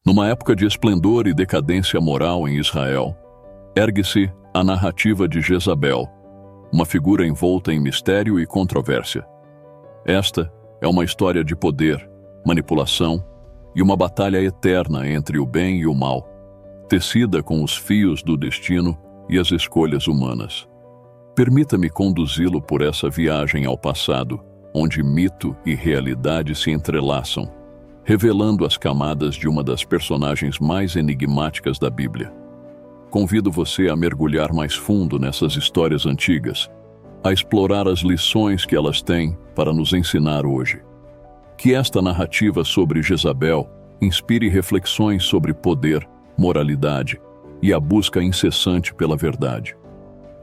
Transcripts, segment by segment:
Numa época de esplendor e decadência moral em Israel, ergue-se a narrativa de Jezabel, uma figura envolta em mistério e controvérsia. Esta é uma história de poder, manipulação e uma batalha eterna entre o bem e o mal, tecida com os fios do destino e as escolhas humanas. Permita-me conduzi-lo por essa viagem ao passado, onde mito e realidade se entrelaçam, revelando as camadas de uma das personagens mais enigmáticas da Bíblia. Convido você a mergulhar mais fundo nessas histórias antigas, a explorar as lições que elas têm para nos ensinar hoje. Que esta narrativa sobre Jezabel inspire reflexões sobre poder, moralidade e a busca incessante pela verdade.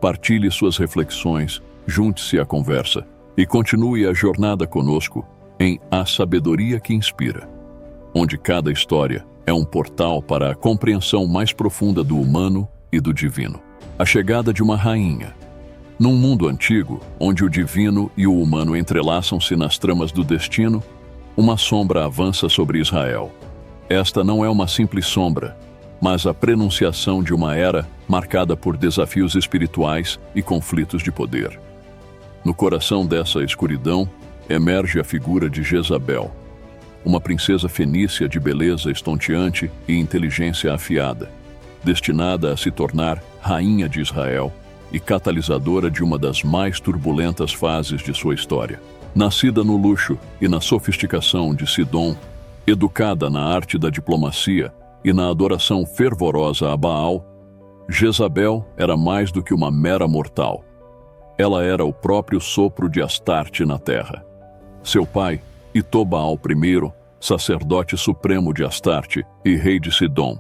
Partilhe suas reflexões, junte-se à conversa e continue a jornada conosco em A Sabedoria que Inspira, onde cada história é um portal para a compreensão mais profunda do humano e do divino. A chegada de uma rainha. Num mundo antigo, onde o divino e o humano entrelaçam-se nas tramas do destino, uma sombra avança sobre Israel. Esta não é uma simples sombra, mas a prenunciação de uma era marcada por desafios espirituais e conflitos de poder. No coração dessa escuridão, emerge a figura de Jezabel, uma princesa fenícia de beleza estonteante e inteligência afiada, destinada a se tornar rainha de Israel e catalisadora de uma das mais turbulentas fases de sua história. Nascida no luxo e na sofisticação de Sidom, educada na arte da diplomacia e na adoração fervorosa a Baal, Jezabel era mais do que uma mera mortal. Ela era o próprio sopro de Astarte na terra. Seu pai, Itobaal I, sacerdote supremo de Astarte e rei de Sidom,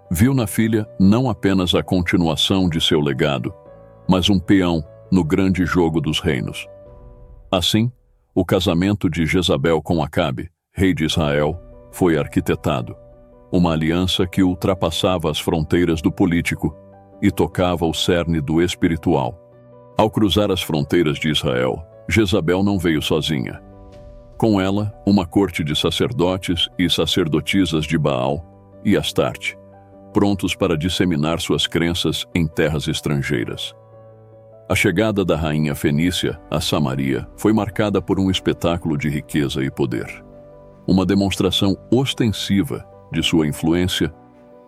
viu na filha não apenas a continuação de seu legado, mas um peão no grande jogo dos reinos. Assim, o casamento de Jezabel com Acabe, rei de Israel, foi arquitetado, uma aliança que ultrapassava as fronteiras do político e tocava o cerne do espiritual. Ao cruzar as fronteiras de Israel, Jezabel não veio sozinha. Com ela, uma corte de sacerdotes e sacerdotisas de Baal e Astarte, prontos para disseminar suas crenças em terras estrangeiras. A chegada da rainha fenícia a Samaria foi marcada por um espetáculo de riqueza e poder. Uma demonstração ostensiva de sua influência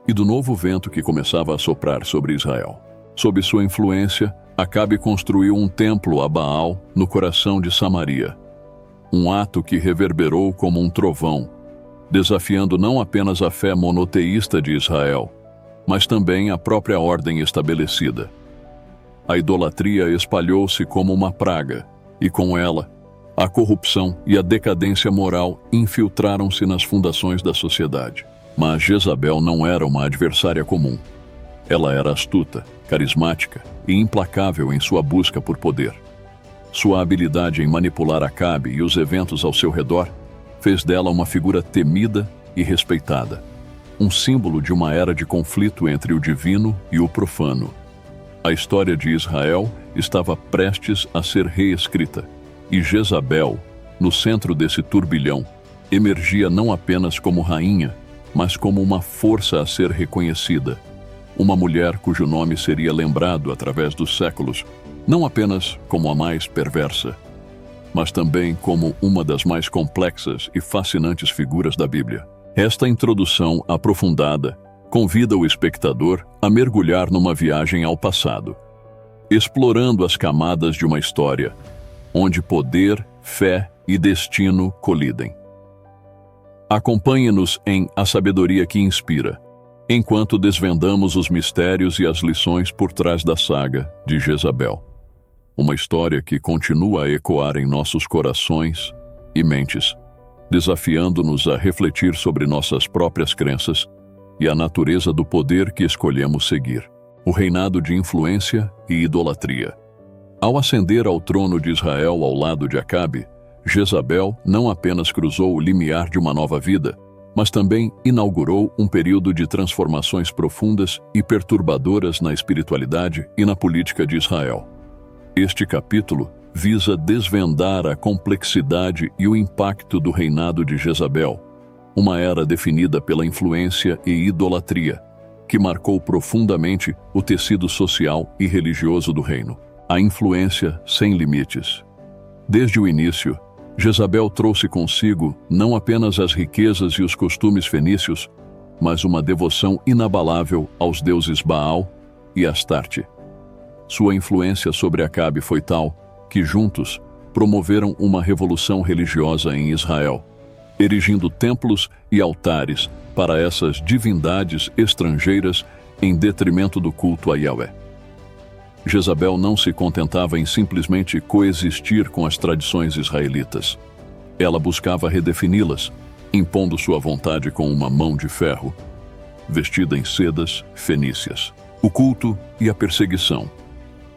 e do novo vento que começava a soprar sobre Israel. Sob sua influência, Acabe construiu um templo a Baal no coração de Samaria, um ato que reverberou como um trovão, desafiando não apenas a fé monoteísta de Israel, mas também a própria ordem estabelecida. A idolatria espalhou-se como uma praga, e com ela, a corrupção e a decadência moral infiltraram-se nas fundações da sociedade. Mas Jezabel não era uma adversária comum. Ela era astuta, carismática e implacável em sua busca por poder. Sua habilidade em manipular Acabe e os eventos ao seu redor fez dela uma figura temida e respeitada, um símbolo de uma era de conflito entre o divino e o profano. A história de Israel estava prestes a ser reescrita, e Jezabel, no centro desse turbilhão, emergia não apenas como rainha, mas como uma força a ser reconhecida, uma mulher cujo nome seria lembrado através dos séculos, não apenas como a mais perversa, mas também como uma das mais complexas e fascinantes figuras da Bíblia. Esta introdução aprofundada convida o espectador a mergulhar numa viagem ao passado, explorando as camadas de uma história onde poder, fé e destino colidem. Acompanhe-nos em A Sabedoria que Inspira, enquanto desvendamos os mistérios e as lições por trás da saga de Jezabel. Uma história que continua a ecoar em nossos corações e mentes, desafiando-nos a refletir sobre nossas próprias crenças e a natureza do poder que escolhemos seguir. O reinado de influência e idolatria. Ao ascender ao trono de Israel ao lado de Acabe, Jezabel não apenas cruzou o limiar de uma nova vida, mas também inaugurou um período de transformações profundas e perturbadoras na espiritualidade e na política de Israel. Este capítulo visa desvendar a complexidade e o impacto do reinado de Jezabel, uma era definida pela influência e idolatria, que marcou profundamente o tecido social e religioso do reino. A influência sem limites. Desde o início, Jezabel trouxe consigo não apenas as riquezas e os costumes fenícios, mas uma devoção inabalável aos deuses Baal e Astarte. Sua influência sobre Acabe foi tal que, juntos, promoveram uma revolução religiosa em Israel, erigindo templos e altares para essas divindades estrangeiras em detrimento do culto a Yahvé. Jezabel não se contentava em simplesmente coexistir com as tradições israelitas. Ela buscava redefini-las, impondo sua vontade com uma mão de ferro, vestida em sedas fenícias. O culto e a perseguição.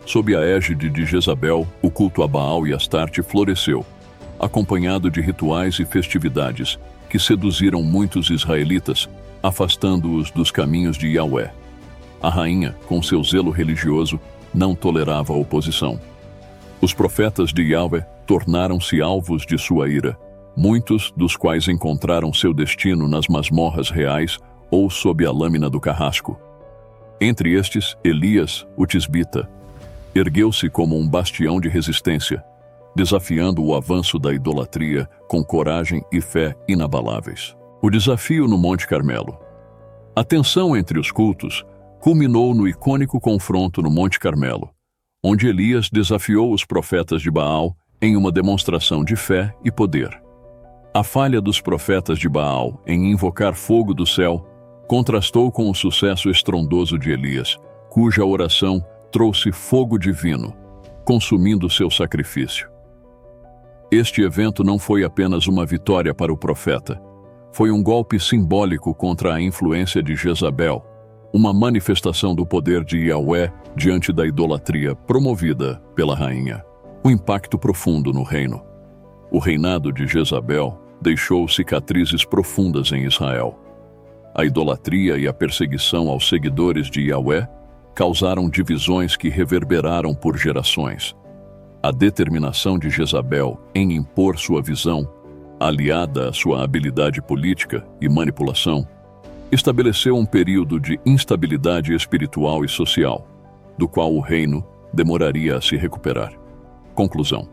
Sob a égide de Jezabel, o culto a Baal e Astarte floresceu, acompanhado de rituais e festividades que seduziram muitos israelitas, afastando-os dos caminhos de Yahvé. A rainha, com seu zelo religioso, não tolerava a oposição. Os profetas de Yahvé tornaram-se alvos de sua ira, muitos dos quais encontraram seu destino nas masmorras reais ou sob a lâmina do carrasco. Entre estes, Elias, o tisbita, ergueu-se como um bastião de resistência, desafiando o avanço da idolatria com coragem e fé inabaláveis. O desafio no Monte Carmelo. A tensão entre os cultos culminou no icônico confronto no Monte Carmelo, onde Elias desafiou os profetas de Baal em uma demonstração de fé e poder. A falha dos profetas de Baal em invocar fogo do céu contrastou com o sucesso estrondoso de Elias, cuja oração trouxe fogo divino, consumindo seu sacrifício. Este evento não foi apenas uma vitória para o profeta, foi um golpe simbólico contra a influência de Jezabel, uma manifestação do poder de Yahvé diante da idolatria promovida pela rainha. O impacto profundo no reino. O reinado de Jezabel deixou cicatrizes profundas em Israel. A idolatria e a perseguição aos seguidores de Yahvé causaram divisões que reverberaram por gerações. A determinação de Jezabel em impor sua visão, aliada à sua habilidade política e manipulação, estabeleceu um período de instabilidade espiritual e social, do qual o reino demoraria a se recuperar. Conclusão.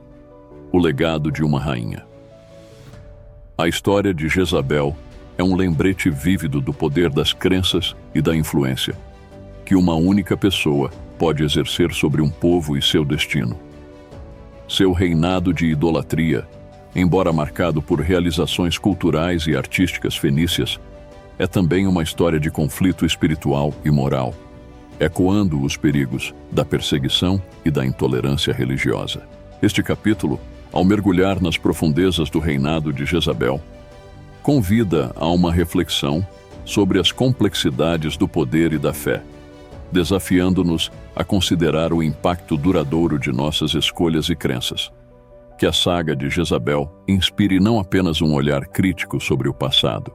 O legado de uma rainha. A história de Jezabel é um lembrete vívido do poder das crenças e da influência, que uma única pessoa pode exercer sobre um povo e seu destino. Seu reinado de idolatria, embora marcado por realizações culturais e artísticas fenícias, é também uma história de conflito espiritual e moral, ecoando os perigos da perseguição e da intolerância religiosa. Este capítulo, ao mergulhar nas profundezas do reinado de Jezabel, convida a uma reflexão sobre as complexidades do poder e da fé, desafiando-nos a considerar o impacto duradouro de nossas escolhas e crenças. Que a saga de Jezabel inspire não apenas um olhar crítico sobre o passado,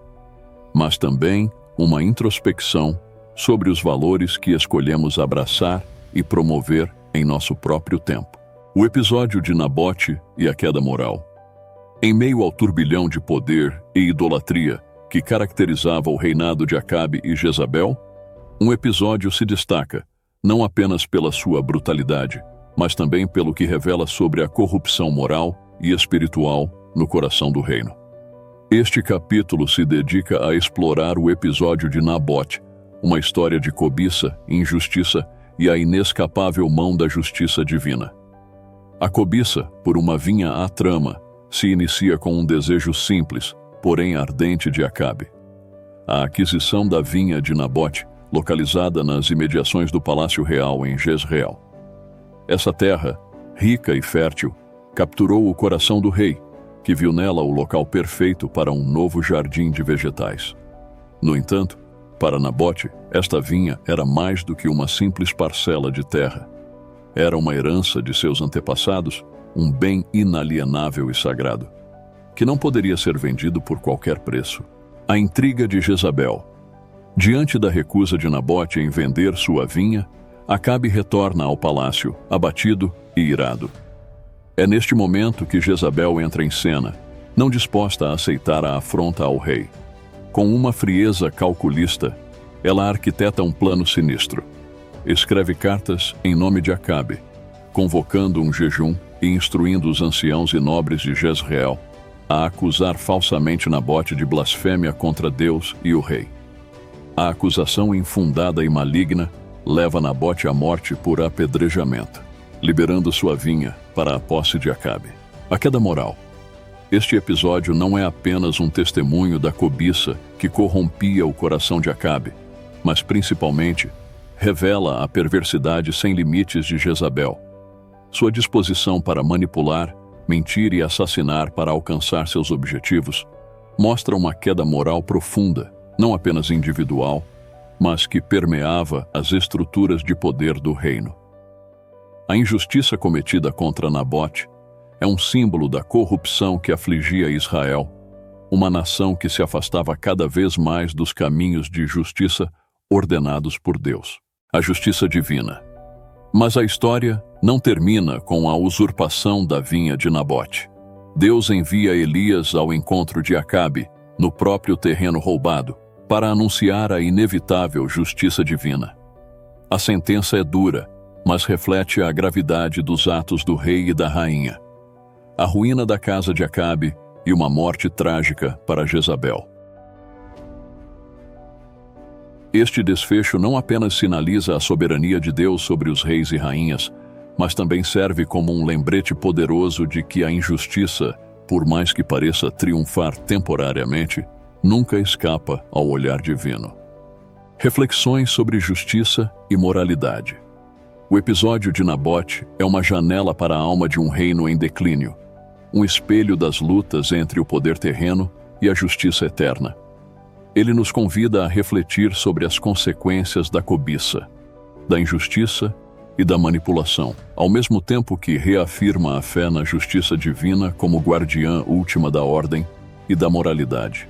mas também uma introspecção sobre os valores que escolhemos abraçar e promover em nosso próprio tempo. O episódio de Nabote e a queda moral. Em meio ao turbilhão de poder e idolatria que caracterizava o reinado de Acabe e Jezabel, um episódio se destaca, não apenas pela sua brutalidade, mas também pelo que revela sobre a corrupção moral e espiritual no coração do reino. Este capítulo se dedica a explorar o episódio de Nabote, uma história de cobiça, injustiça e a inescapável mão da justiça divina. A cobiça por uma vinha à trama se inicia com um desejo simples, porém ardente de Acabe. A aquisição da vinha de Nabote, localizada nas imediações do Palácio Real em Jezreel. Essa terra, rica e fértil, capturou o coração do rei, que viu nela o local perfeito para um novo jardim de vegetais. No entanto, para Nabote, esta vinha era mais do que uma simples parcela de terra. Era uma herança de seus antepassados, um bem inalienável e sagrado, que não poderia ser vendido por qualquer preço. A intriga de Jezabel. Diante da recusa de Nabote em vender sua vinha, Acabe retorna ao palácio, abatido e irado. É neste momento que Jezabel entra em cena, não disposta a aceitar a afronta ao rei. Com uma frieza calculista, ela arquiteta um plano sinistro. Escreve cartas em nome de Acabe, convocando um jejum e instruindo os anciãos e nobres de Jezreel a acusar falsamente Nabote de blasfêmia contra Deus e o rei. A acusação infundada e maligna leva Nabote à morte por apedrejamento, liberando sua vinha para a posse de Acabe. A queda moral. Este episódio não é apenas um testemunho da cobiça que corrompia o coração de Acabe, mas principalmente revela a perversidade sem limites de Jezabel. Sua disposição para manipular, mentir e assassinar para alcançar seus objetivos mostra uma queda moral profunda, não apenas individual, mas que permeava as estruturas de poder do reino. A injustiça cometida contra Nabote é um símbolo da corrupção que afligia Israel, uma nação que se afastava cada vez mais dos caminhos de justiça ordenados por Deus. A justiça divina. Mas a história não termina com a usurpação da vinha de Nabote. Deus envia Elias ao encontro de Acabe, no próprio terreno roubado, para anunciar a inevitável justiça divina. A sentença é dura, mas reflete a gravidade dos atos do rei e da rainha. A ruína da casa de Acabe e uma morte trágica para Jezabel. Este desfecho não apenas sinaliza a soberania de Deus sobre os reis e rainhas, mas também serve como um lembrete poderoso de que a injustiça, por mais que pareça triunfar temporariamente, nunca escapa ao olhar divino. Reflexões sobre justiça e moralidade. O episódio de Nabote é uma janela para a alma de um reino em declínio, um espelho das lutas entre o poder terreno e a justiça eterna. Ele nos convida a refletir sobre as consequências da cobiça, da injustiça e da manipulação, ao mesmo tempo que reafirma a fé na justiça divina como guardiã última da ordem e da moralidade.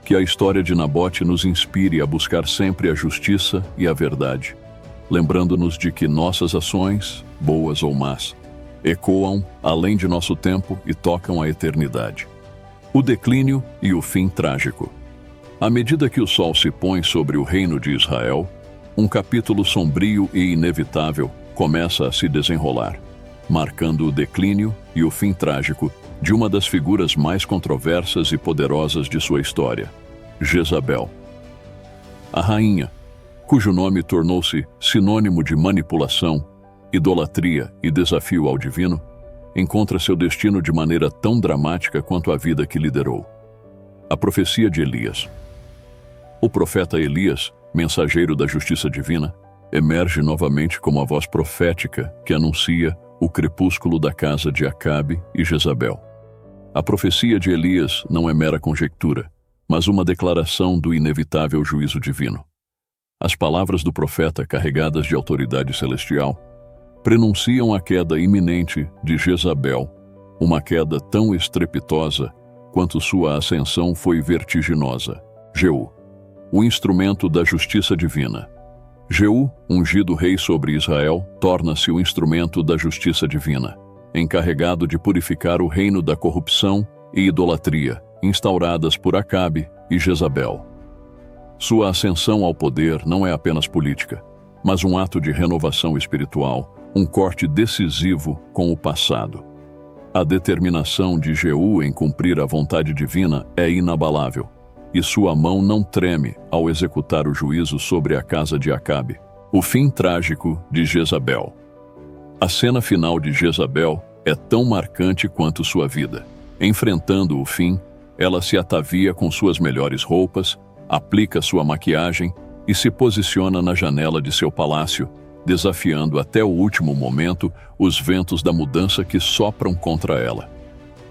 Que a história de Nabote nos inspire a buscar sempre a justiça e a verdade, lembrando-nos de que nossas ações, boas ou más, ecoam além de nosso tempo e tocam a eternidade. O declínio e o fim trágico. À medida que o sol se põe sobre o reino de Israel, um capítulo sombrio e inevitável começa a se desenrolar, marcando o declínio e o fim trágico de uma das figuras mais controversas e poderosas de sua história, Jezabel. A rainha, cujo nome tornou-se sinônimo de manipulação, idolatria e desafio ao divino, encontra seu destino de maneira tão dramática quanto a vida que liderou. A profecia de Elias. O profeta Elias, mensageiro da justiça divina, emerge novamente como a voz profética que anuncia o crepúsculo da casa de Acabe e Jezabel. A profecia de Elias não é mera conjectura, mas uma declaração do inevitável juízo divino. As palavras do profeta, carregadas de autoridade celestial, prenunciam a queda iminente de Jezabel, uma queda tão estrepitosa quanto sua ascensão foi vertiginosa. Jeú, o instrumento da justiça divina. Jeú, ungido rei sobre Israel, torna-se o instrumento da justiça divina, encarregado de purificar o reino da corrupção e idolatria, instauradas por Acabe e Jezabel. Sua ascensão ao poder não é apenas política, mas um ato de renovação espiritual, um corte decisivo com o passado. A determinação de Jeú em cumprir a vontade divina é inabalável, e sua mão não treme ao executar o juízo sobre a casa de Acabe. O fim trágico de Jezabel. A cena final de Jezabel é tão marcante quanto sua vida. Enfrentando o fim, ela se atavia com suas melhores roupas, aplica sua maquiagem e se posiciona na janela de seu palácio, desafiando até o último momento os ventos da mudança que sopram contra ela.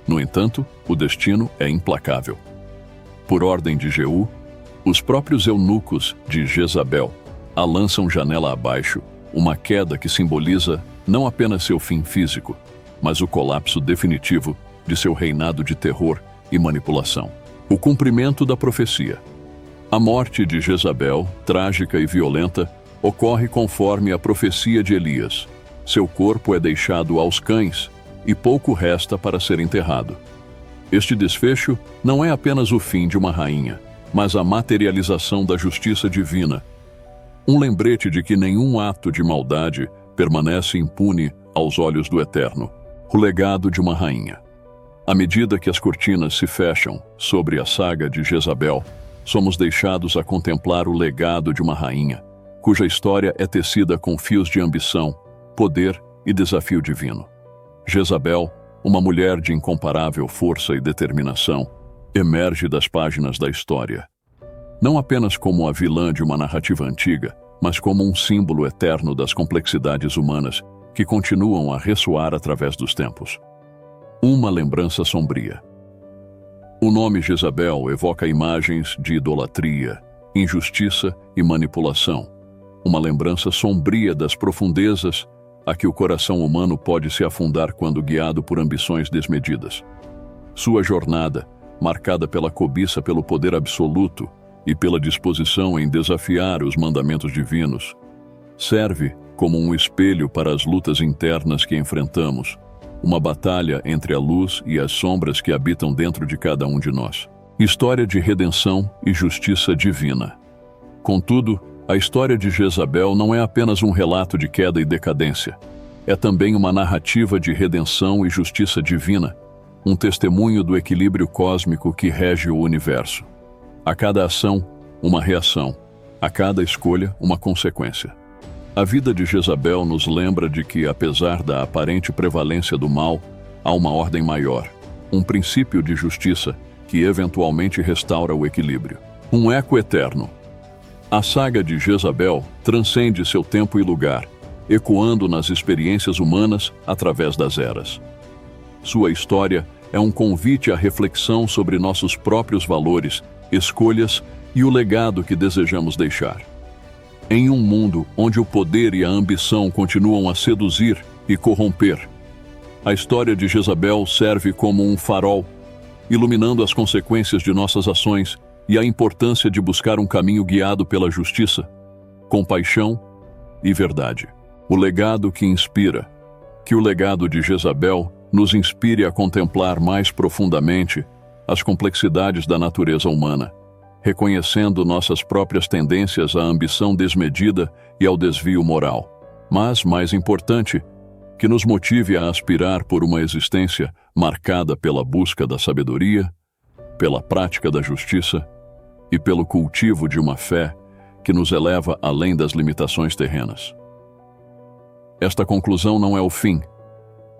No entanto, o destino é implacável. Por ordem de Jeú, os próprios eunucos de Jezabel a lançam janela abaixo, uma queda que simboliza não apenas seu fim físico, mas o colapso definitivo de seu reinado de terror e manipulação. O cumprimento da profecia. A morte de Jezabel, trágica e violenta, ocorre conforme a profecia de Elias. Seu corpo é deixado aos cães e pouco resta para ser enterrado. Este desfecho não é apenas o fim de uma rainha, mas a materialização da justiça divina. Um lembrete de que nenhum ato de maldade permanece impune aos olhos do Eterno. O legado de uma rainha. À medida que as cortinas se fecham sobre a saga de Jezabel, somos deixados a contemplar o legado de uma rainha, cuja história é tecida com fios de ambição, poder e desafio divino. Jezabel, uma mulher de incomparável força e determinação, emerge das páginas da história. Não apenas como a vilã de uma narrativa antiga, mas como um símbolo eterno das complexidades humanas que continuam a ressoar através dos tempos. Uma lembrança sombria. O nome Jezabel evoca imagens de idolatria, injustiça e manipulação. Uma lembrança sombria das profundezas a que o coração humano pode se afundar quando guiado por ambições desmedidas. Sua jornada, marcada pela cobiça pelo poder absoluto e pela disposição em desafiar os mandamentos divinos, serve como um espelho para as lutas internas que enfrentamos, uma batalha entre a luz e as sombras que habitam dentro de cada um de nós. História de redenção e justiça divina. Contudo, a história de Jezabel não é apenas um relato de queda e decadência. É também uma narrativa de redenção e justiça divina, um testemunho do equilíbrio cósmico que rege o universo. A cada ação, uma reação. A cada escolha, uma consequência. A vida de Jezabel nos lembra de que, apesar da aparente prevalência do mal, há uma ordem maior, um princípio de justiça que eventualmente restaura o equilíbrio. Um eco eterno. A saga de Jezabel transcende seu tempo e lugar, ecoando nas experiências humanas através das eras. Sua história é um convite à reflexão sobre nossos próprios valores, escolhas e o legado que desejamos deixar. Em um mundo onde o poder e a ambição continuam a seduzir e corromper, a história de Jezabel serve como um farol, iluminando as consequências de nossas ações e a importância de buscar um caminho guiado pela justiça, compaixão e verdade. O legado que inspira. Que o legado de Jezabel nos inspire a contemplar mais profundamente as complexidades da natureza humana, reconhecendo nossas próprias tendências à ambição desmedida e ao desvio moral. Mas, mais importante, que nos motive a aspirar por uma existência marcada pela busca da sabedoria, pela prática da justiça e pelo cultivo de uma fé que nos eleva além das limitações terrenas. Esta conclusão não é o fim,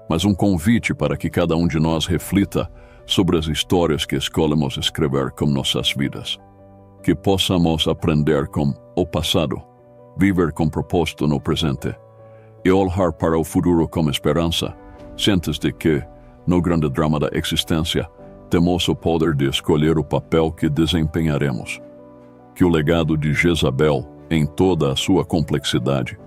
mas um convite para que cada um de nós reflita sobre as histórias que escolhemos escrever com nossas vidas. Que possamos aprender com o passado, viver com propósito no presente e olhar para o futuro com esperança, cientes de que, no grande drama da existência, temos o poder de escolher o papel que desempenharemos. Que o legado de Jezabel, em toda a sua complexidade,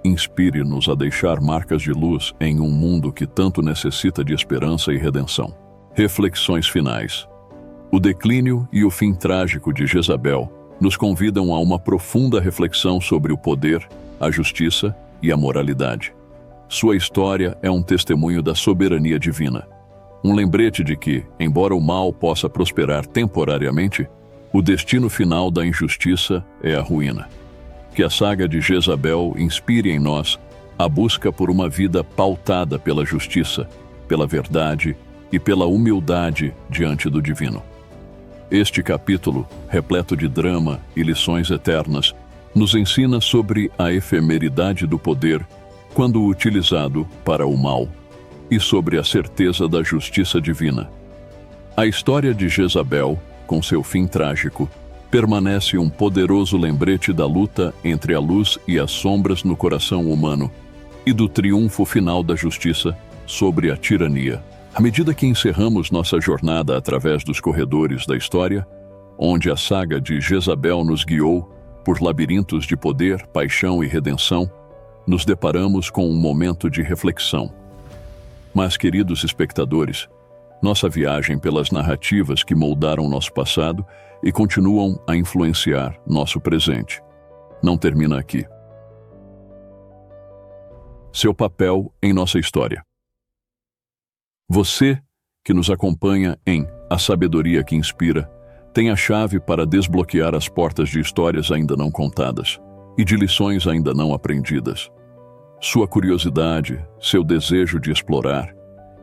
inspire-nos a deixar marcas de luz em um mundo que tanto necessita de esperança e redenção. Reflexões finais. O declínio e o fim trágico de Jezabel nos convidam a uma profunda reflexão sobre o poder, a justiça e a moralidade. Sua história é um testemunho da soberania divina. Um lembrete de que, embora o mal possa prosperar temporariamente, o destino final da injustiça é a ruína. Que a saga de Jezabel inspire em nós a busca por uma vida pautada pela justiça, pela verdade e pela humildade diante do divino. Este capítulo, repleto de drama e lições eternas, nos ensina sobre a efemeridade do poder quando utilizado para o mal e sobre a certeza da justiça divina. A história de Jezabel, com seu fim trágico, permanece um poderoso lembrete da luta entre a luz e as sombras no coração humano e do triunfo final da justiça sobre a tirania. À medida que encerramos nossa jornada através dos corredores da história, onde a saga de Jezabel nos guiou por labirintos de poder, paixão e redenção, nos deparamos com um momento de reflexão. Mas, queridos espectadores, nossa viagem pelas narrativas que moldaram nosso passado e continuam a influenciar nosso presente não termina aqui. Seu papel em nossa história. Você, que nos acompanha em A Sabedoria que Inspira, tem a chave para desbloquear as portas de histórias ainda não contadas e de lições ainda não aprendidas. Sua curiosidade, seu desejo de explorar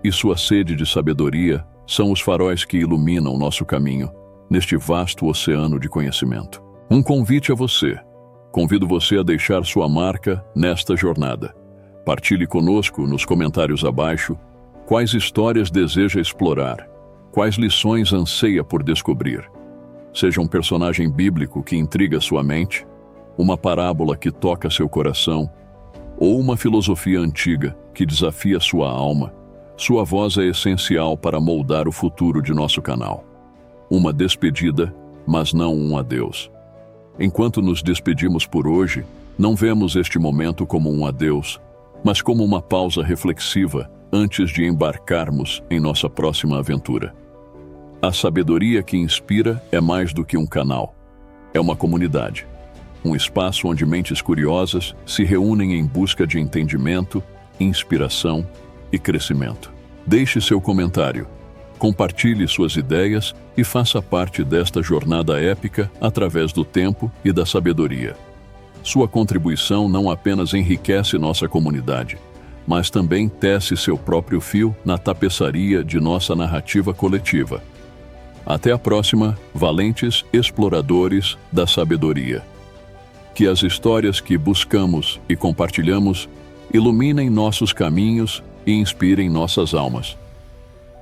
e sua sede de sabedoria são os faróis que iluminam nosso caminho neste vasto oceano de conhecimento. Um convite a você. Convido você a deixar sua marca nesta jornada. Partilhe conosco nos comentários abaixo quais histórias deseja explorar, quais lições anseia por descobrir. Seja um personagem bíblico que intriga sua mente, uma parábola que toca seu coração, ou uma filosofia antiga que desafia sua alma, sua voz é essencial para moldar o futuro de nosso canal. Uma despedida, mas não um adeus. Enquanto nos despedimos por hoje, não vemos este momento como um adeus, mas como uma pausa reflexiva antes de embarcarmos em nossa próxima aventura. A sabedoria que inspira é mais do que um canal. É uma comunidade. Um espaço onde mentes curiosas se reúnem em busca de entendimento, inspiração e crescimento. Deixe seu comentário, compartilhe suas ideias e faça parte desta jornada épica através do tempo e da sabedoria. Sua contribuição não apenas enriquece nossa comunidade, mas também tece seu próprio fio na tapeçaria de nossa narrativa coletiva. Até a próxima, valentes exploradores da sabedoria. Que as histórias que buscamos e compartilhamos iluminem nossos caminhos e inspirem nossas almas.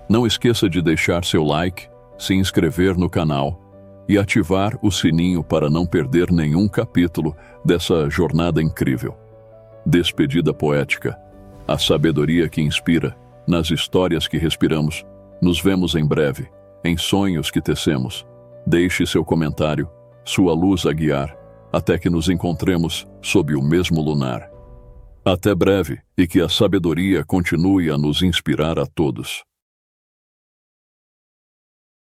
Não esqueça de deixar seu like, se inscrever no canal e ativar o sininho para não perder nenhum capítulo dessa jornada incrível. Despedida poética. A sabedoria que inspira, nas histórias que respiramos. Nos vemos em breve, em sonhos que tecemos. Deixe seu comentário, sua luz a guiar, até que nos encontremos sob o mesmo lunar. Até breve, e que a sabedoria continue a nos inspirar a todos.